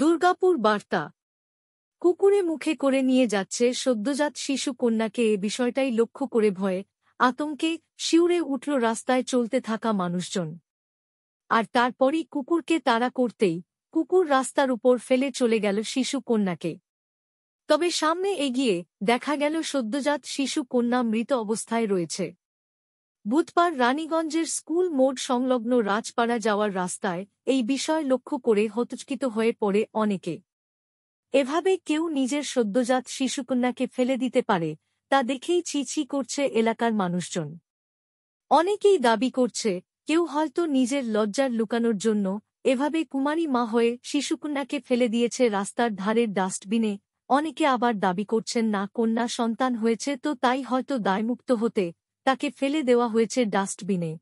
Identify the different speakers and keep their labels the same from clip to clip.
Speaker 1: দুর্গাপুর বার্তা। কুকুরে মুখে করে নিয়ে যাচ্ছে সদ্যজাত শিশু কন্যাকে। এ বিষয়টাই লক্ষ্য করে ভয়ে আতঙ্কে শিউরে উঠল রাস্তায় চলতে থাকা মানুষজন। আর তারপরই কুকুরকে তাড়া করতেই কুকুর রাস্তার উপর ফেলে চলে গেল শিশু কন্যাকে। তবে সামনে এগিয়ে দেখা গেল সদ্যজাত শিশু কন্যা মৃত অবস্থায় রয়েছে। বুধবার রানীগঞ্জের স্কুল মোড় সংলগ্ন রাজপাড়া যাওয়ার রাস্তায় এই বিষয় লক্ষ্য করে হতচকিত হয়ে পড়ে অনেকে। এভাবে কেউ নিজের সদ্যজাত শিশুকন্যাকে ফেলে দিতে পারে তা দেখেই ছি করছে এলাকার মানুষজন। অনেকেই দাবি করছে কেউ হয়তো নিজের লজ্জার লুকানোর জন্য এভাবে কুমারী মা হয়ে শিশুকন্যাকে ফেলে দিয়েছে রাস্তার ধারের ডাস্টবিনে। অনেকে আবার দাবি করছেন না, কন্যা সন্তান হয়েছে তো তাই হয়তো দায়মুক্ত হতে তাকে ফেলে দেওয়া হয়েছে ডাস্টবিনে।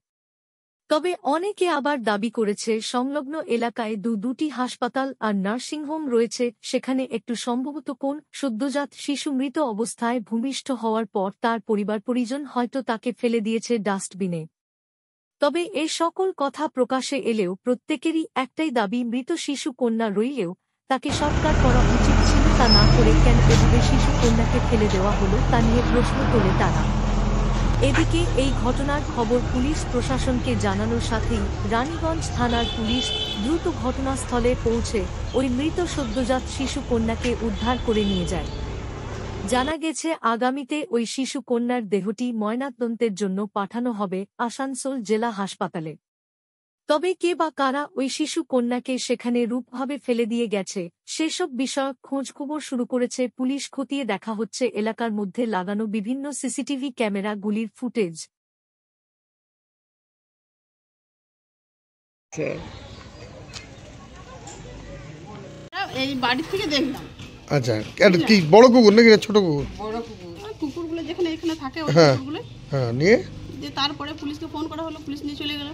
Speaker 1: তবে অনেকে আবার দাবি করেছে সংলগ্ন এলাকায় দুটি হাসপাতাল আর নার্সিংহোম রয়েছে, সেখানে একটু সম্ভবত কোন সদ্যজাত শিশু মৃত অবস্থায় ভূমিষ্ঠ হওয়ার পর তার পরিজন হয়তো তাকে ফেলে দিয়েছে ডাস্টবিনে। তবে এ সকল কথা প্রকাশে এলেও প্রত্যেকেরই একটাই দাবি, মৃত শিশু কন্যা রইলেও তাকে সৎকার করা উচিত ছিল। তা না করে কেন এভাবে শিশু কন্যাকে ফেলে দেওয়া হলো তা নিয়ে প্রশ্ন তোলে তারা। এদিকে এই ঘটনার খবর পুলিশ প্রশাসনকে জানানোর সাথেই রানীগঞ্জ থানার পুলিশ দ্রুত ঘটনাস্থলে পৌঁছে ওই মৃত সদ্যজাত শিশু কন্যাকে উদ্ধার করে নিয়ে যায়। জানা গেছে আগামীতে ওই শিশু কন্যার দেহটি ময়নাতদন্তের জন্য পাঠানো হবে আসানসোল জেলা হাসপাতালে। তবে কে বা কারা ওই শিশু কন্যাকে সেখানে রূপভাবে ফেলে দিয়ে গেছে সেসব বিষয়ক খোঁজখবর শুরু করেছে পুলিশ। খতিয়ে দেখা হচ্ছে এলাকার মধ্যে লাগানো বিভিন্ন সিসিটিভি ক্যামেরাগুলির ফুটেজ।
Speaker 2: এই বাড়ি থেকে দেখলাম।
Speaker 3: আচ্ছা, এটা কি বড় কুকুর নাকি ছোট কুকুর?
Speaker 2: বড় কুকুর। কুকুরগুলো যেখানে এখানে থাকে ওই কুকুরগুলো।
Speaker 3: হ্যাঁ, নিয়ে
Speaker 2: যে তারপরে পুলিশকে ফোন করা হলো, পুলিশ নিয়ে চলে গেল।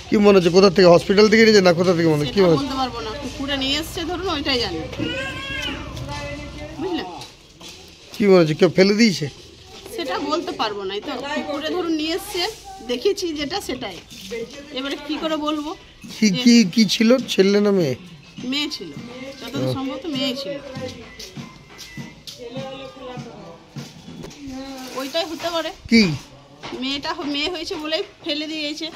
Speaker 3: কি মনে হচ্ছে কোথা থেকে, হসপিটাল থেকে নিয়ে না কোথা থেকে মনে কি
Speaker 2: বলতে পারবো না, কুকুরে নিয়ে এসেছে ধরুন, ওইটাই জানি। বুঝলেন?
Speaker 3: কি মনে হচ্ছে কেউ ফেলে দিয়েছে
Speaker 2: সেটা বলতে পারবো না। তো কুকুরে ধরুন নিয়ে এসেছে, দেখেছি যেটা সেটাই। এবারে কি করে বলবো?
Speaker 3: কি কি কি ছিল, ছেলে না মেয়ে?
Speaker 2: মেয়ে ছিল, যতদূর সম্ভব মেয়ে ছিল। ওইটাই হতে পারে।
Speaker 3: কি
Speaker 2: মেয়েটা মেয়ে হয়েছে বলেই ফেলে দিয়েছে।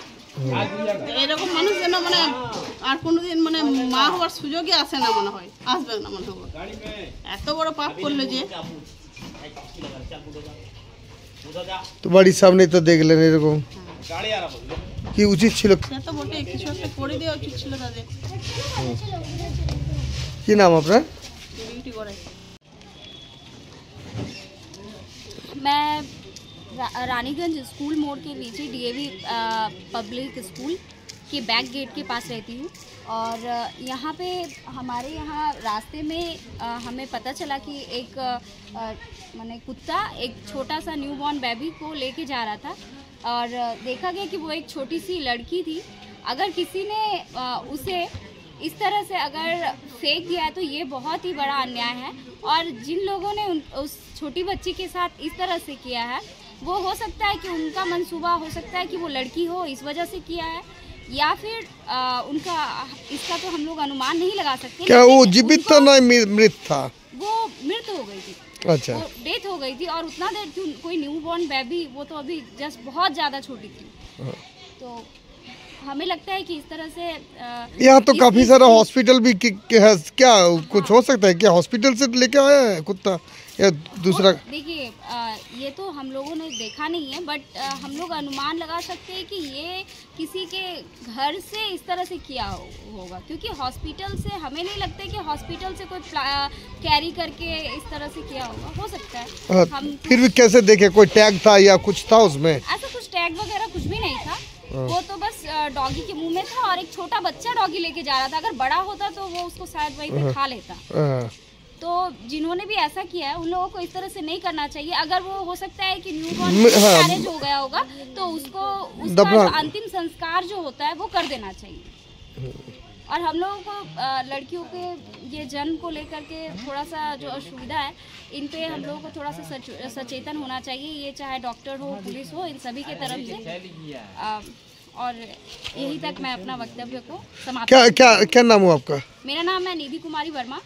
Speaker 2: এরকম মানুষ যেন মানে আর কোনোদিন মানে মা হওয়ার সুযোগই আসে না, মনে হয় আসবে না মনে হয়। এত বড় পাপ করলো যে।
Speaker 3: তো বাড়ির সামনে তো দেখলেন এরকম, কি উচিত ছিল?
Speaker 2: সে তো বটে, কিছু একটা করে দেওয়া উচিত ছিল তাদের।
Speaker 3: কি নাম আপনার?
Speaker 2: ডিউটি করে।
Speaker 4: मैं रानीगंज स्कूल मोड़ के नीचे डीएवी पब्लिक स्कूल के बैक गेट के पास रहती हूँ। और यहाँ पे हमारे यहाँ रास्ते में हमें पता चला कि एक माने कुत्ता एक छोटा सा न्यूबॉर्न बेबी को लेके जा रहा था। और देखा गया कि वो एक छोटी सी लड़की थी। अगर किसी ने उसे इस तरह से अगर फेंक दिया है तो ये बहुत ही बड़ा अन्याय है। और जिन लोगों ने उस छोटी बच्ची के साथ इस तरह से किया है, वो हो सकता है कि उनका मंसूबा हो सकता है कि वो लड़की हो इस वजह से किया है, या फिर उनका इसका तो हम लोग अनुमान नहीं लगा सकते।
Speaker 3: क्या वो जीवित था ना मृत था?
Speaker 4: वो मृत हो गई थी।
Speaker 3: अच्छा,
Speaker 4: डेथ हो गई थी। और उतना देर क्यों, कोई न्यूबॉर्न बेबी, वो तो अभी जस्ट बहुत ज़्यादा छोटी थी। तो हमें लगता है कि इस तरह से
Speaker 3: यहाँ तो काफी सारा हॉस्पिटल भी है, क्या कुछ हो सकता है? क्या हॉस्पिटल से लेके आया है कुत्ता या दूसरा?
Speaker 4: देखिए, ये तो हम लोगों ने देखा नहीं है, बट हम लोग अनुमान लगा सकते हैं कि ये किसी के घर से इस तरह से किया होगा, क्योंकि हॉस्पिटल से हमें नहीं लगता कि हॉस्पिटल से कोई कैरी करके इस तरह से किया होगा। हो सकता है। हम
Speaker 3: फिर भी कैसे देखे, कोई टैग था या कुछ था उसमें?
Speaker 4: ऐसा कुछ टैग वगैरह कुछ भी नहीं था। वो तो बस डॉगी के मुंह में था और एक छोटा बच्चा डॉगी लेके जा रहा था। अगर बड़ा होता तो वो उसको शायद वहीं पे खा लेता। तो जिन्होंने भी ऐसा किया है उन लोगों को इस तरह से नहीं करना चाहिए। अगर वो हो सकता है कि न्यूबॉर्न मिसकैरेज हो गया होगा तो उसको उसका अंतिम संस्कार जो होता है वो कर देना चाहिए। और हम लोगों को लड़कियों के ये जन्म को लेकर के थोड़ा सा जो असुविधा है, इन पे हम लोगों को थोड़ा सा सचेतन होना चाहिए। ये चाहे डॉक्टर हो, पुलिस हो, इन सभी के तरफ से। और यही तक मैं अपना वक्तव्य को समाप्त।
Speaker 3: क्या नाम हो आपका?
Speaker 4: मेरा नाम है निधि कुमारी वर्मा।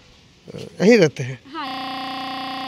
Speaker 3: यहीं रहते हैं?
Speaker 4: हाँ।